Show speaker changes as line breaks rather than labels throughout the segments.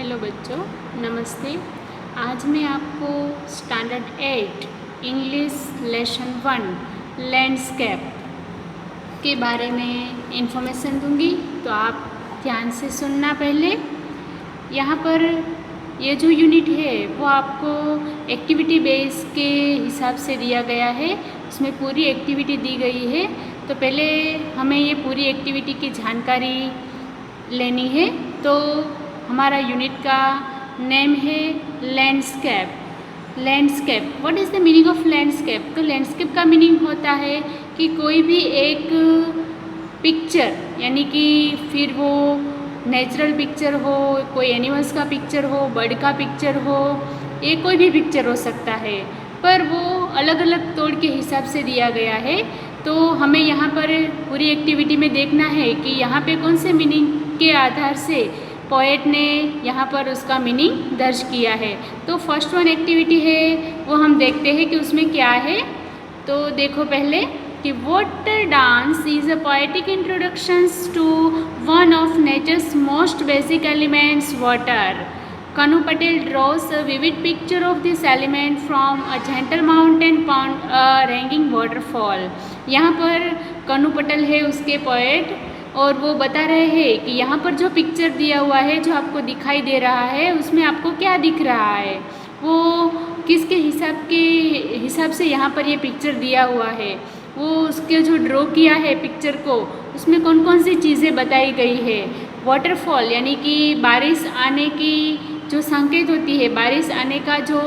Hello बच्चों, नमस्ते। आज मैं आपको स्टैंडर्ड 8 इंग्लिश लेसन 1 लैंडस्केप के बारे में इंफॉर्मेशन दूंगी, तो आप ध्यान से सुनना। पहले यहाँ पर ये जो यूनिट है वो आपको एक्टिविटी बेस के हिसाब से दिया गया है। उसमें पूरी एक्टिविटी दी गई है। तो पहले हमें ये पूरी एक्टिविटी की जानकारी लेनी है। तो हमारा यूनिट का नेम है landscape. Landscape, what is the meaning of landscape? तो लैंडस्केप का मीनिंग होता है कि कोई भी एक पिक्चर, यानी कि फिर वो नेचुरल पिक्चर हो, कोई एनिमल्स का पिक्चर हो, बर्ड का पिक्चर हो, ये कोई भी पिक्चर हो सकता है, पर वो अलग अलग तौर के हिसाब से दिया गया है। तो हमें यहाँ पर पूरी एक्टिविटी में देखना है कि यहाँ पे कौन से मीनिंग के आधार से पोएट ने यहाँ पर उसका मीनिंग दर्ज किया है। तो फर्स्ट वन एक्टिविटी है वो हम देखते हैं कि उसमें क्या है। तो देखो पहले कि water dance is a poetic introductions to one of nature's most basic elements, water. Kanu Patel draws a vivid picture of this element from a gentle mountain pond, a raging waterfall. यहाँ पर कनु पटेल है उसके poet, और वो बता रहे हैं कि यहाँ पर जो पिक्चर दिया हुआ है, जो आपको दिखाई दे रहा है, उसमें आपको क्या दिख रहा है, वो किसके हिसाब से यहाँ पर ये पिक्चर दिया हुआ है, वो उसके जो ड्रॉ किया है पिक्चर को, उसमें कौन कौन सी चीज़ें बताई गई है। वाटरफॉल यानी कि बारिश आने की जो संकेत होती है, बारिश आने का जो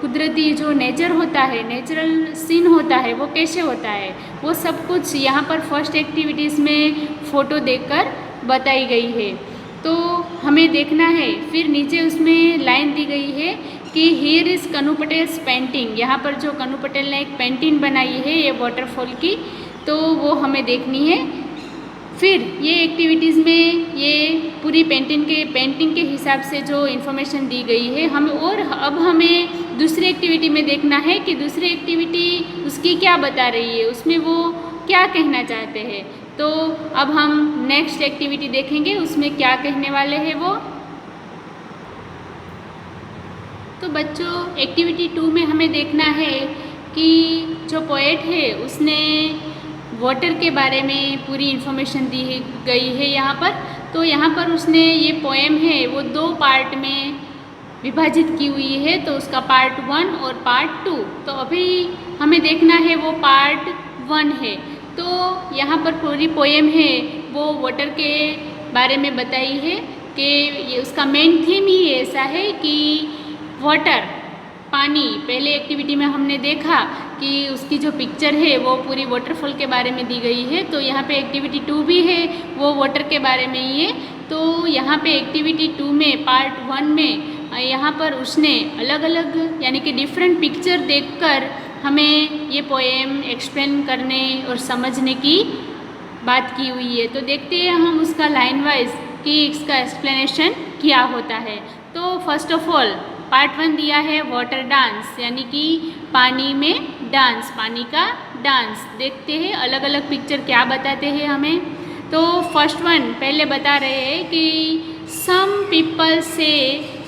कुदरती जो नेचर होता है, नेचुरल सीन होता है, वो कैसे होता है, वो सब कुछ यहाँ पर फर्स्ट एक्टिविटीज़ में फ़ोटो देखकर बताई गई है। तो हमें देखना है। फिर नीचे उसमें लाइन दी गई है कि हियर इज़ कनु पटेल्स पेंटिंग। यहाँ पर जो कनु पटेल ने एक पेंटिंग बनाई है ये वाटरफॉल की, तो वो हमें देखनी है। फिर ये एक्टिविटीज़ में ये पूरी पेंटिंग के हिसाब से जो इन्फॉर्मेशन दी गई है हमें, और अब हमें दूसरी एक्टिविटी में देखना है कि दूसरी एक्टिविटी उसकी क्या बता रही है, उसमें वो क्या कहना चाहते हैं। तो अब हम नेक्स्ट एक्टिविटी देखेंगे उसमें क्या कहने वाले हैं वो। तो बच्चों, एक्टिविटी 2 में हमें देखना है कि जो पोएट है उसने वाटर के बारे में पूरी इन्फॉर्मेशन दी गई है यहाँ पर। तो यहाँ पर उसने ये पोएम है वो 2 पार्ट में विभाजित की हुई है, तो उसका पार्ट 1 और पार्ट 2। तो अभी हमें देखना है वो पार्ट 1 है। तो यहाँ पर पूरी पोएम है वो वाटर के बारे में बताई है कि ये उसका मेन थीम ही ऐसा है कि वाटर, पानी। पहले एक्टिविटी में हमने देखा कि उसकी जो पिक्चर है वो पूरी वाटरफॉल के बारे में दी गई है। तो यहाँ पे एक्टिविटी 2 भी है वो वाटर के बारे में ही है। तो यहाँ पे एक्टिविटी 2 में पार्ट 1 में यहाँ पर उसने अलग अलग यानी कि डिफरेंट पिक्चर देखकर हमें ये पोएम एक्सप्लेन करने और समझने की बात की हुई है। तो देखते हैं हम उसका लाइन वाइज कि इसका एक्सप्लेनेशन क्या होता है। तो फर्स्ट ऑफ ऑल पार्ट 1 दिया है वाटर डांस, यानी कि पानी में डांस, पानी का डांस। देखते हैं अलग अलग पिक्चर क्या बताते हैं हमें। तो फर्स्ट वन पहले बता रहे हैं कि some people say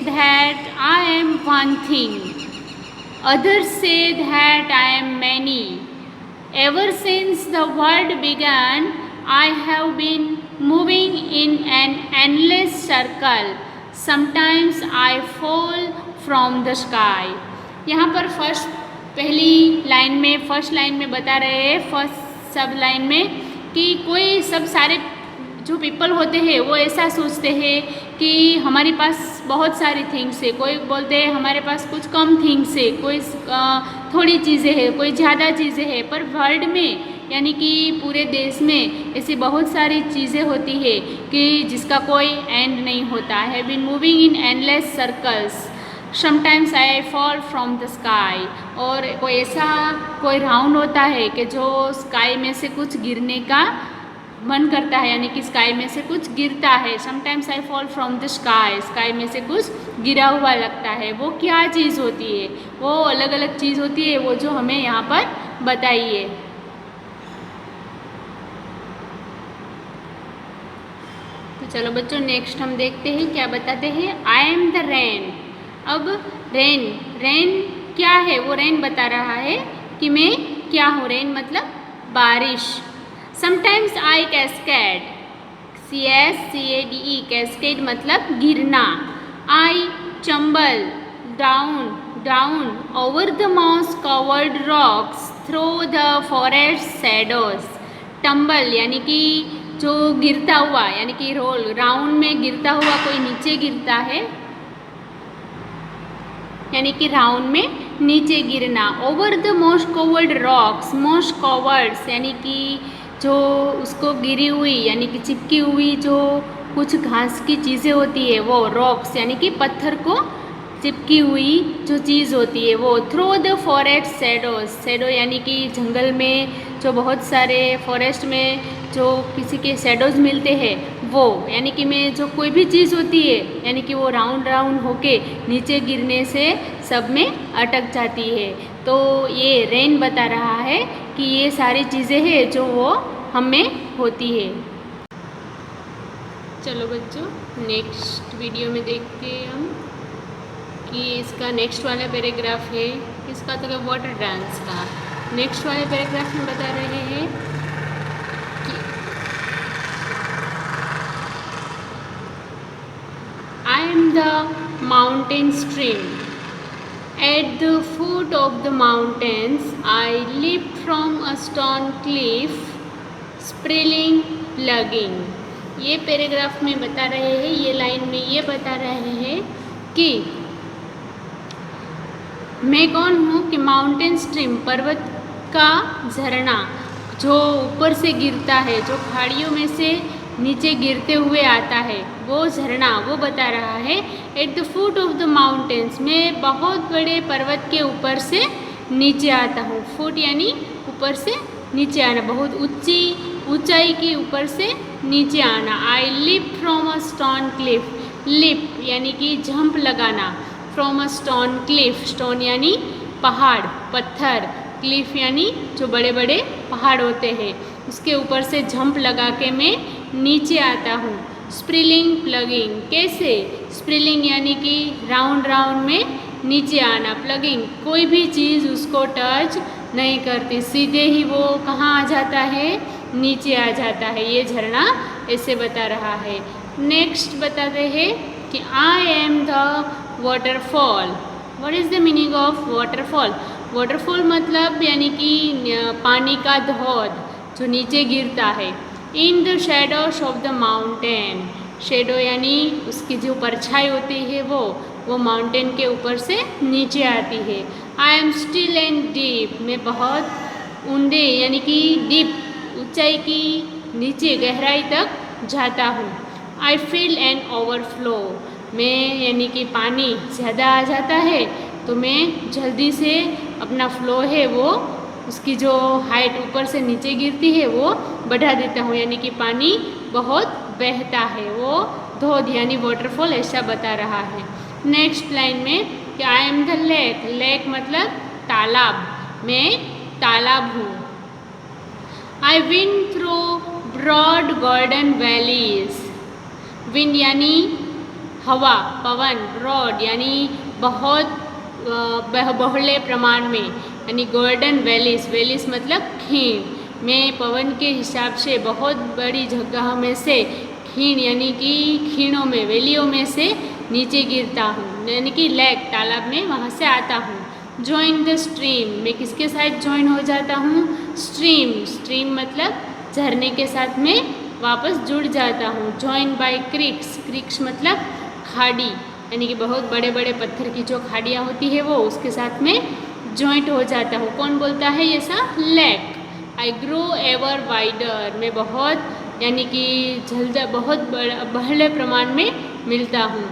that I am one thing, others say that I am many, ever since the world began I have been moving in an endless circle, sometimes I fall from the sky. यहाँ पर first line में बता रहे हैं, first सब line में कि कोई सब सारे जो पीपल होते हैं वो ऐसा सोचते हैं कि हमारे पास बहुत सारी थिंग्स है। कोई बोलते हैं हमारे पास कुछ कम थिंग्स है, कोई थोड़ी चीज़ें हैं, कोई ज़्यादा चीज़ें हैं। पर वर्ल्ड में यानी कि पूरे देश में ऐसी बहुत सारी चीज़ें होती है कि जिसका कोई एंड नहीं होता है। Been moving in endless circles, sometimes I fall from the sky. और कोई राउंड होता है कि जो स्काई में से कुछ गिरने का मन करता है, यानी कि स्काई में से कुछ गिरता है। Sometimes I fall from the sky, sky में से कुछ गिरा हुआ लगता है। वो क्या चीज़ होती है? वो अलग अलग चीज़ होती है, वो जो हमें यहाँ पर बताई है। तो चलो बच्चों नेक्स्ट हम देखते हैं क्या बताते हैं। आई एम द रेन। अब रेन, रेन क्या है? वो रेन बता रहा है कि मैं क्या हूँ। रेन मतलब बारिश। Sometimes I cascade, CSCADE, cascade मतलब गिरना। I tumble, down, down over the moss covered rocks through the forest shadows. Tumble यानी कि जो गिरता हुआ, यानी कि रोल, राउंड में गिरता हुआ कोई नीचे गिरता है, यानी कि राउंड में नीचे गिरना। Over the most covered rocks, most coverts यानी कि जो उसको गिरी हुई यानी कि चिपकी हुई जो कुछ घास की चीज़ें होती है वो, रॉक्स यानी कि पत्थर को चिपकी हुई जो चीज़ होती है वो। Through the forest shadows, shadow यानी कि जंगल में जो बहुत सारे फॉरेस्ट में जो किसी के शैडोज मिलते हैं वो, यानी कि मैं जो कोई भी चीज़ होती है यानी कि वो राउंड राउंड होके नीचे गिरने से सब में अटक जाती है। तो ये रेन बता रहा है कि ये सारी चीज़ें हैं जो वो हम में होती है। चलो बच्चों नेक्स्ट वीडियो में देखते हैं हम कि इसका नेक्स्ट वाला पैराग्राफ है किसका, तो वाटर डांस का। नेक्स्ट वाले पैराग्राफ में बता रहे हैं कि I am the mountain stream. At the foot of the mountains, I leaped from a stone cliff, sprilling, plugging. ये पैराग्राफ में बता रहे हैं, ये लाइन में ये बता रहे हैं कि मैं कौन हूँ, कि माउंटेन स्ट्रीम पर्वत का झरना जो ऊपर से गिरता है, जो खाड़ियों में से नीचे गिरते हुए आता है, वो झरना वो बता रहा है। At the foot of the mountains, मैं बहुत बड़े पर्वत के ऊपर से नीचे आता हूँ। फुट यानी ऊपर से नीचे आना, बहुत ऊंचाई के ऊपर से नीचे आना। I leap from a stone cliff, leap यानी कि जंप लगाना, from a stone cliff, stone यानी पहाड़, पत्थर, क्लिफ यानी जो बड़े बड़े पहाड़ होते हैं उसके ऊपर से जंप लगा के मैं नीचे आता हूँ। स्प्रिलिंग, प्लगिंग, कैसे? स्प्रिलिंग यानी कि राउंड राउंड में नीचे आना, प्लगिंग कोई भी चीज़ उसको टच नहीं करती, सीधे ही वो कहाँ आ जाता है, नीचे आ जाता है। ये झरना ऐसे बता रहा है। नेक्स्ट बताते हैं कि I am the waterfall. What is the meaning of waterfall? Waterfall मतलब यानी कि पानी का धौध जो नीचे गिरता है। In the shadows of the mountain, shadow यानी उसकी जो परछाई होती है वो माउंटेन के ऊपर से नीचे आती है। I am still and deep, मैं बहुत ऊंडे यानी कि डीप, ऊंचाई की नीचे गहराई तक जाता हूँ। आई फील एन ओवरफ्लो, मैं यानी कि पानी ज़्यादा आ जाता है तो मैं जल्दी से अपना फ्लो है वो, उसकी जो हाइट ऊपर से नीचे गिरती है वो बढ़ा देता हूँ, यानी कि पानी बहुत बहता है, वो धोध यानी वाटरफॉल ऐसा बता रहा है। नेक्स्ट लाइन में कि I am the lake, lake मतलब तालाब, मैं तालाब हूँ। I wind through broad golden valleys, wind यानी हवा, पवन, ब्रॉड यानी बहुत बहुले प्रमाण में, यानी गोल्डन वैलीज, वैलीज मतलब खीण, मैं पवन के हिसाब से बहुत बड़ी जगह में से खीण यानी कि खीणों में, वैलियों में से नीचे गिरता हूँ, यानी कि लेक तालाब में वहाँ से आता हूँ। जॉइन द स्ट्रीम, मैं किसके साथ ज्वाइन हो जाता हूँ? स्ट्रीम, स्ट्रीम मतलब झरने के साथ में वापस जुड़ जाता हूँ। जॉइन बाय क्रिक्स, क्रिक्स मतलब खाड़ी, यानी कि बहुत बड़े बड़े पत्थर की जो खाड़ियाँ होती है वो उसके साथ में जॉइंट हो जाता हूँ। कौन बोलता है ये सब? Lake. I grow ever wider, मैं बहुत यानी कि जल्द बहुत बड़े प्रमाण में मिलता हूँ।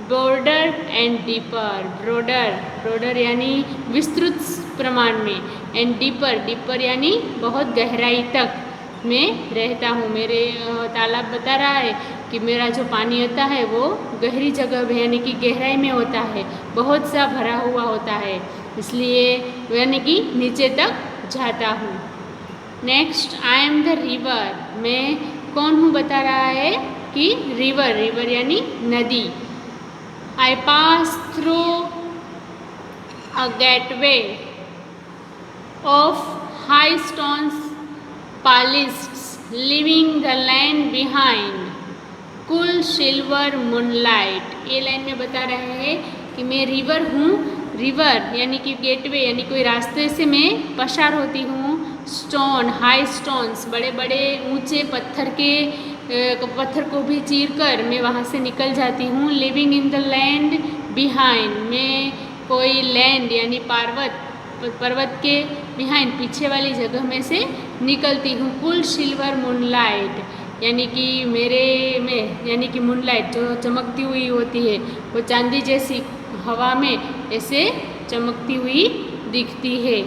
Broader and deeper, broader, broader यानी विस्तृत प्रमाण में, एंड डीपर, डीपर यानी बहुत गहराई तक मैं रहता हूँ। मेरे तालाब बता रहा है कि मेरा जो पानी होता है वो गहरी जगह में यानी कि गहराई में होता है, बहुत सा भरा हुआ होता है, इसलिए यानी कि नीचे तक जाता हूँ। Next I am the river, मैं कौन हूँ बता रहा है? कि रिवर, रिवर यानी नदी। I pass through a gateway of high stones palisades leaving the land behind cool silver moonlight। ये लाइन में बता रहे हैं कि मैं रिवर हूँ, रिवर यानी कि गेटवे यानी कोई रास्ते से मैं पसार होती हूँ। स्टोन, हाई स्टोन्स, बड़े बड़े ऊंचे पत्थर को भी चीर कर मैं वहाँ से निकल जाती हूँ। Living in the land behind, मैं कोई लैंड यानी पर्वत के बिहाइंड पीछे वाली जगह में से निकलती हूँ। कुल सिल्वर मूनलाइट यानी कि मेरे में यानी कि मूनलाइट जो चमकती हुई होती है वो चांदी जैसी हवा में ऐसे चमकती हुई दिखती है।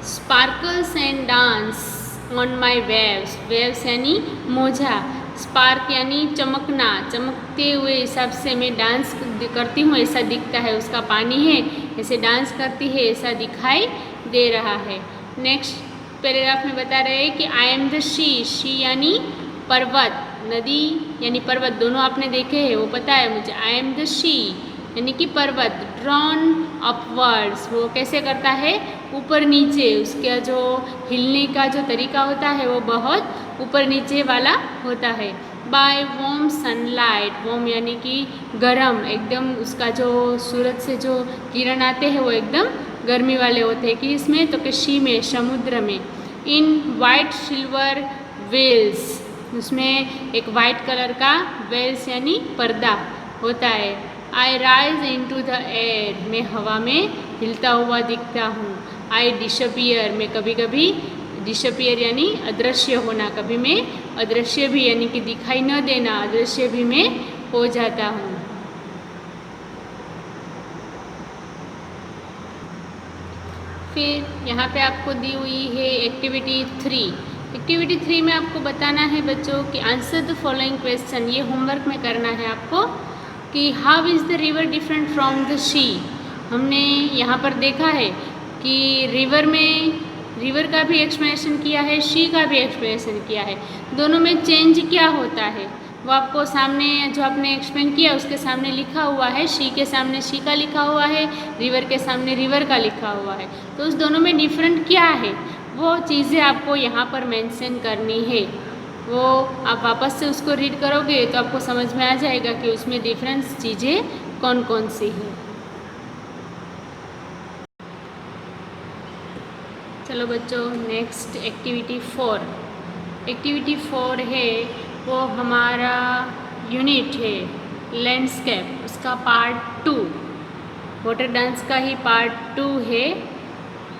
Sparkles and dance on my waves, waves यानी मोजा, स्पार्क यानी चमकना, चमकते हुए हिसाब से मैं डांस करती हूँ ऐसा दिखता है। उसका पानी है ऐसे डांस करती है ऐसा दिखाई दे रहा है। नेक्स्ट पैराग्राफ में बता रहे हैं कि आई एम द सी यानी पर्वत, नदी यानी पर्वत दोनों आपने देखे हैं वो पता है मुझे। आई एम द सी यानी कि पर्वत। ड्रॉन अपवर्ड्स, वो कैसे करता है ऊपर नीचे, उसका जो हिलने का जो तरीका होता है वो बहुत ऊपर नीचे वाला होता है। बाय वॉर्म सनलाइट, वॉर्म यानी कि गर्म, एकदम उसका जो सूरज से जो किरण आते हैं वो एकदम गर्मी वाले होते हैं। कि इसमें तो कि सी में, समुद्र में। इन वाइट सिल्वर वेल्स, उसमें एक वाइट कलर का वेल्स यानी पर्दा होता है। I rise into the air, मैं हवा में हिलता हुआ दिखता हूँ। आई डिसअपियर, मैं कभी कभी डिसअपियर यानी अदृश्य होना, कभी मैं अदृश्य भी यानी कि दिखाई न देना, अदृश्य भी मैं हो जाता हूँ। फिर यहाँ पे आपको दी हुई है एक्टिविटी 3। एक्टिविटी 3 में आपको बताना है बच्चों कि आंसर द फॉलोइंग क्वेश्चन, ये होमवर्क में करना है आपको कि how is the river different from the sea. हमने यहाँ पर देखा है कि रिवर का भी एक्सप्लेनेशन किया है, सी का भी एक्सप्लेनेशन किया है, दोनों में चेंज क्या होता है वो आपको सामने जो आपने एक्सप्लेन किया उसके सामने लिखा हुआ है। सी के सामने सी का लिखा हुआ है, रिवर के सामने रिवर का लिखा हुआ है। तो उस दोनों में डिफरेंट क्या है वो चीज़ें आपको यहाँ पर मेंशन करनी है। वो आप वापस से उसको रीड करोगे तो आपको समझ में आ जाएगा कि उसमें डिफरेंस चीज़ें कौन कौन सी हैं। चलो बच्चों, नेक्स्ट एक्टिविटी 4। एक्टिविटी 4 है वो हमारा यूनिट है लैंडस्केप, उसका पार्ट 2, वाटर डांस का ही पार्ट 2 है।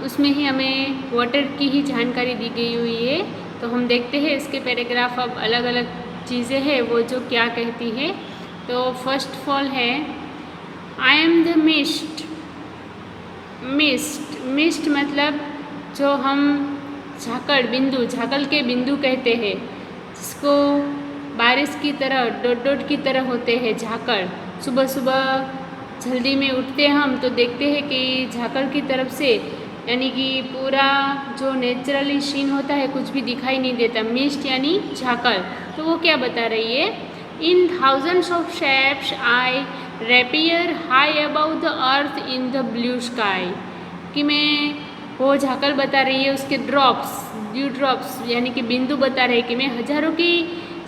उसमें ही हमें वाटर की ही जानकारी दी गई हुई है। तो हम देखते हैं इसके पैराग्राफ, अब अलग अलग चीज़ें हैं वो जो क्या कहती है। तो फर्स्ट ऑफ ऑल है आई एम द मिस्ट। मिस्ट मतलब जो हम झाकल के बिंदु कहते हैं, जिसको बारिश की तरह डॉट की तरह होते हैं झाकड़। सुबह सुबह जल्दी में उठते हम तो देखते हैं कि झाकड़ की तरफ से यानी कि पूरा जो नेचुरली सीन होता है कुछ भी दिखाई नहीं देता। मिस्ट यानी झाकड़। तो वो क्या बता रही है, in thousands of shapes I rapier high about the earth in the blue sky. कि मैं वो झाकड़ बता रही है, उसके ड्रॉप्स, ड्यू ड्रॉप्स यानी कि बिंदु बता रहे कि मैं हजारों की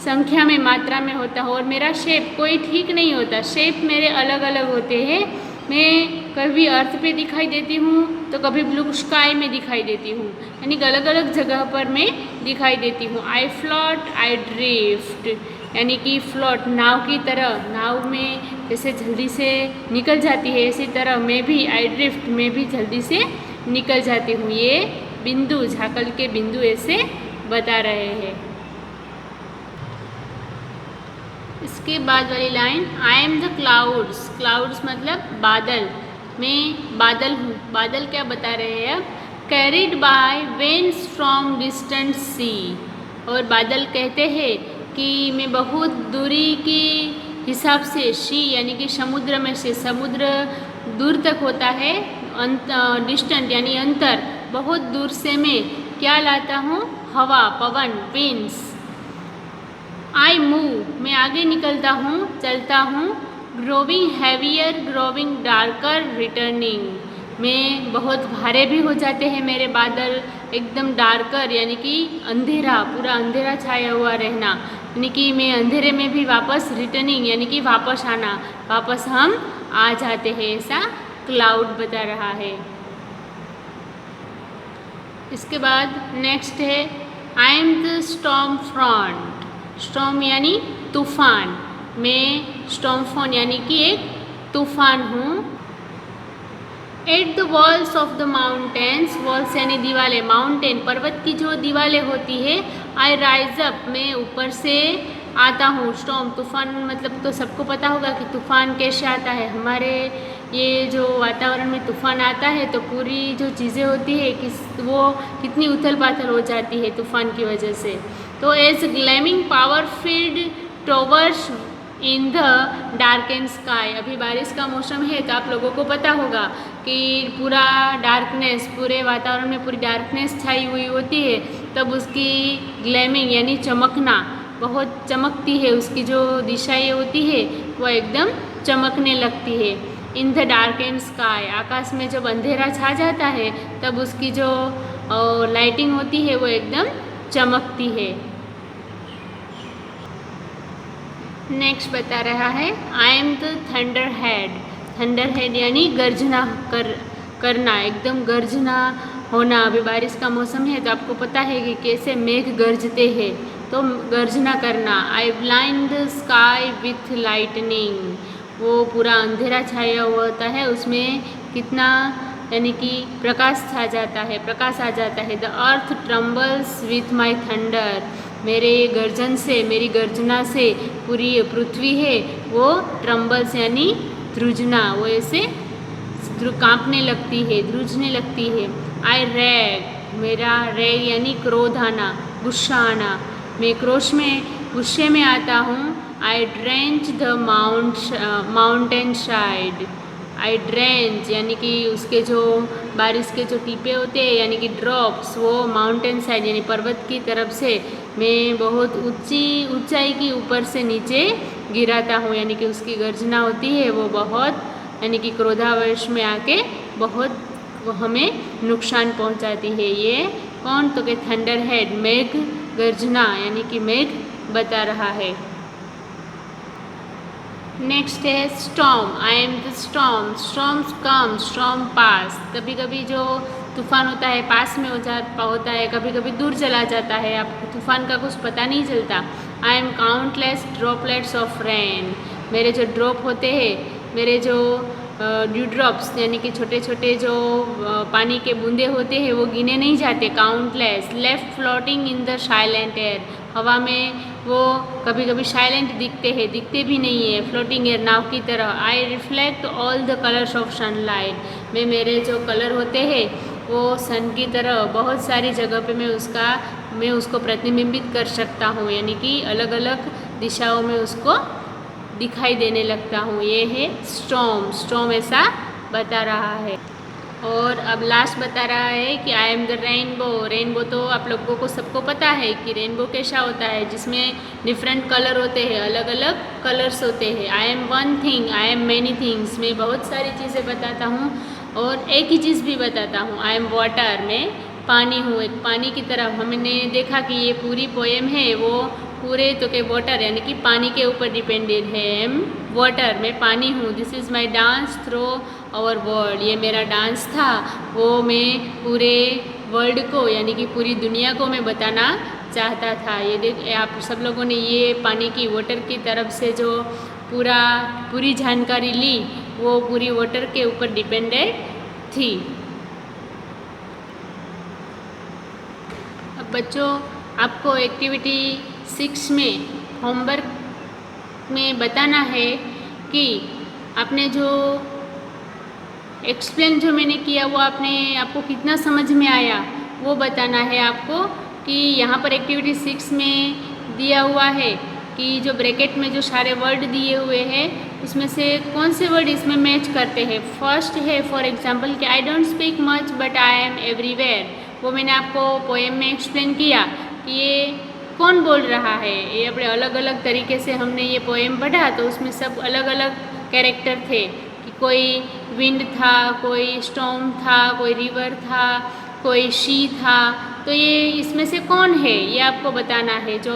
संख्या में मात्रा में होता हूँ और मेरा शेप कोई ठीक नहीं होता, शेप मेरे अलग अलग होते हैं। मैं कभी अर्थ पे दिखाई देती हूँ तो कभी ब्लू स्काई में दिखाई देती हूँ, यानी कि अलग अलग जगह पर मैं दिखाई देती हूँ। आई फ्लोट आई ड्रिफ्ट यानी कि फ्लोट नाव की तरह, नाव में जैसे जल्दी से निकल जाती है इसी तरह मैं भी आई ड्रिफ्ट, मैं भी जल्दी से निकल जाती हूँ। ये बिंदु, झाकड़ के बिंदु ऐसे बता रहे हैं। इसके बाद वाली line I am the clouds. Clouds मतलब बादल, मैं बादल हूँ। बादल क्या बता रहे हैं अब, carried by winds from distant sea. और बादल कहते हैं कि मैं बहुत दूरी के हिसाब से, सी यानी कि समुद्र में से, समुद्र दूर तक होता है, डिस्टेंट यानी अंतर, बहुत दूर से मैं क्या लाता हूँ, हवा, पवन, विंड्स। आई मूव, मैं आगे निकलता हूँ, चलता हूँ। Growing heavier, growing darker, returning, में बहुत भारे भी हो जाते हैं मेरे बादल, एकदम डार्कर यानी कि अंधेरा, पूरा अंधेरा छाया हुआ रहना, यानी कि मैं अंधेरे में भी वापस रिटर्निंग यानी कि वापस आना, वापस हम आ जाते हैं, ऐसा क्लाउड बता रहा है। इसके बाद नेक्स्ट है आई am the storm front, storm यानी तूफान, मैं स्टॉर्म फ्रंट यानी कि एक तूफान हूँ। At the walls of the mountains, walls यानी दीवारें, माउंटेन पर्वत की जो दीवारें होती है, आई राइज अप, मैं ऊपर से आता हूँ। स्टॉर्म तूफान मतलब तो सबको पता होगा कि तूफान कैसे आता है, हमारे ये जो वातावरण में तूफान आता है तो पूरी जो चीज़ें होती है कि वो कितनी उथल पाथल हो जाती है तूफान की वजह से। तो as gleaming power field towers in the darkened sky, अभी बारिश का मौसम है तो आप लोगों को पता होगा कि पूरा डार्कनेस, पूरे वातावरण में पूरी डार्कनेस छाई हुई होती है, तब उसकी ग्लैमिंग यानी चमकना, बहुत चमकती है, उसकी जो दिशाएं होती है वो एकदम चमकने लगती है। In the darkened sky, आकाश में जब अंधेरा छा जाता है तब उसकी जो लाइटिंग होती है वो एकदम चमकती है। नेक्स्ट बता रहा है आई am the thunder head, thunder head यानी गर्जना करना, एकदम गर्जना होना। अभी बारिश का मौसम है तो आपको पता है कि कैसे मेघ गरजते हैं, तो गर्जना करना। I blind the sky with lightning, वो पूरा अंधेरा छाया हुआ होता है, उसमें कितना यानी कि प्रकाश छा जाता है, प्रकाश आ जाता है। The earth trembles with my thunder, मेरे गर्जन से, मेरी गर्जना से पूरी पृथ्वी है वो ट्रम्बल्स यानी ध्रुजना, वो ऐसे कांपने लगती है, ध्रुजने लगती है। आई रैग, मेरा रैग यानी क्रोध आना, गुस्सा आना, मैं क्रोध में, गुस्से में आता हूँ। I drench the mountain side, I drench यानी कि उसके जो बारिश के जो टीपे होते हैं यानी कि ड्रॉप्स, वो माउंटेन साइड यानी पर्वत की तरफ से मैं बहुत ऊंचाई की ऊपर से नीचे गिराता हूँ, यानी कि उसकी गर्जना होती है वो बहुत यानी कि क्रोधावेश में आके बहुत वो हमें नुकसान पहुँचाती है। ये कौन, तो कि थंडर हेड, मेघ गर्जना यानी कि मेघ बता रहा है। नेक्स्ट है storm, I am the storm, storms come, storm pass, कभी कभी जो तूफान होता है पास में होता है, कभी कभी दूर चला जाता है, आपको तूफान का कुछ पता नहीं चलता। I am countless droplets of rain, मेरे जो ड्रॉप होते हैं, मेरे जो ड्यू ड्रॉप्स यानी कि छोटे छोटे जो पानी के बूंदे होते हैं वो गिने नहीं जाते, countless. Left floating in the silent air, हवा में वो कभी कभी साइलेंट दिखते हैं, दिखते भी नहीं है, फ्लोटिंग एयर, नाव की तरह। I reflect all the colours of sunlight, में मेरे जो कलर होते हैं वो सन की तरह बहुत सारी जगह पे मैं उसको प्रतिबिंबित कर सकता हूँ, यानी कि अलग अलग दिशाओं में उसको दिखाई देने लगता हूँ। ये है स्टॉर्म, स्टॉर्म ऐसा बता रहा है। और अब लास्ट बता रहा है कि I am the rainbow, rainbow तो आप लोगों को सबको पता है कि रेनबो कैसा होता है, जिसमें डिफरेंट कलर होते हैं, अलग अलग कलर्स होते हैं। आई am one thing, I am many things, मैं बहुत सारी चीज़ें बताता हूँ और एक ही चीज़ भी बताता हूँ। आई एम वाटर, मैं पानी हूँ, एक पानी की तरह। हमने देखा कि ये पूरी पोएम है वो पूरे तो के वाटर यानी कि पानी के ऊपर डिपेंडेड है। एम वाटर, मैं पानी हूँ। This is my dance through our world, ये मेरा डांस था, वो मैं पूरे वर्ल्ड को यानी कि पूरी दुनिया को मैं बताना चाहता था। ये देख, आप सब लोगों ने ये पानी की, वाटर की तरफ से जो पूरी जानकारी ली वो पूरी वाटर के ऊपर डिपेंडेड थी। अब बच्चों, आपको एक्टिविटी 6 में होमवर्क में बताना है कि आपने जो एक्सप्लेन जो मैंने किया वो आपको कितना समझ में आया वो बताना है आपको। कि यहाँ पर एक्टिविटी 6 में दिया हुआ है कि जो ब्रैकेट में जो सारे वर्ड दिए हुए हैं उसमें से कौन से वर्ड इसमें मैच करते हैं। फर्स्ट है फॉर एग्जांपल कि I don't speak much but I am everywhere, वो मैंने आपको पोएम में एक्सप्लेन किया कि ये कौन बोल रहा है। ये अपने अलग अलग तरीके से हमने ये पोएम पढ़ा तो उसमें सब अलग अलग कैरेक्टर थे कि कोई विंड था, कोई स्टॉर्म था, कोई रिवर था, कोई शी था। तो ये इसमें से कौन है ये आपको बताना है। जो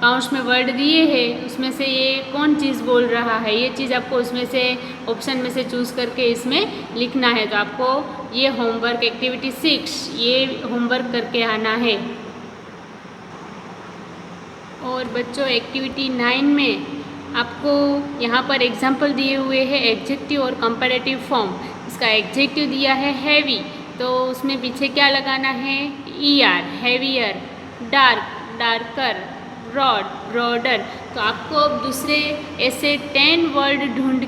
काउंट्स में वर्ड दिए हैं उसमें से ये कौन चीज़ बोल रहा है, ये चीज़ आपको उसमें से ऑप्शन में से चूज़ करके इसमें लिखना है। तो आपको ये होमवर्क एक्टिविटी 6 ये होमवर्क करके आना है। और बच्चों एक्टिविटी 9 में आपको यहाँ पर एग्जाम्पल दिए हुए हैं एडजेक्टिव और कंपैरेटिव फॉर्म। इसका एडजेक्टिव दिया है हैवी, तो उसमें पीछे क्या लगाना है, ER, heavier, dark, darker, broad, broader. तो आपको अब दूसरे ऐसे 10 वर्ड ढूंढ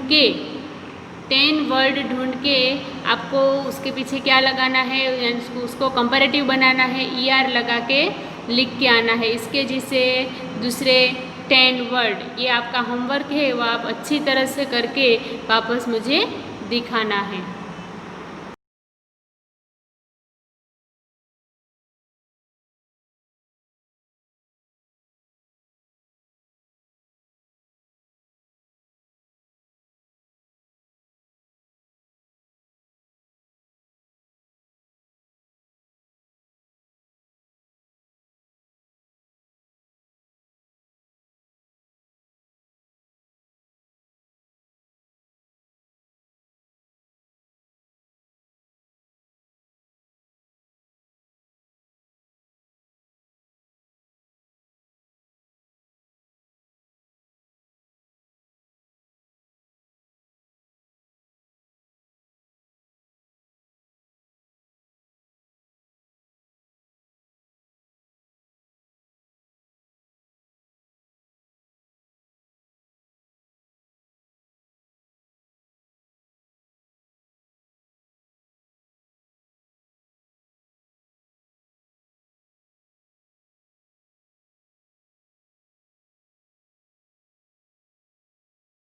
के आपको उसके पीछे क्या लगाना है, उसको कंपैरेटिव बनाना है, ER लगा के लिख के आना है। इसके जिससे दूसरे 10 वर्ड ये आपका होमवर्क है, वो आप अच्छी तरह से करके वापस मुझे दिखाना है।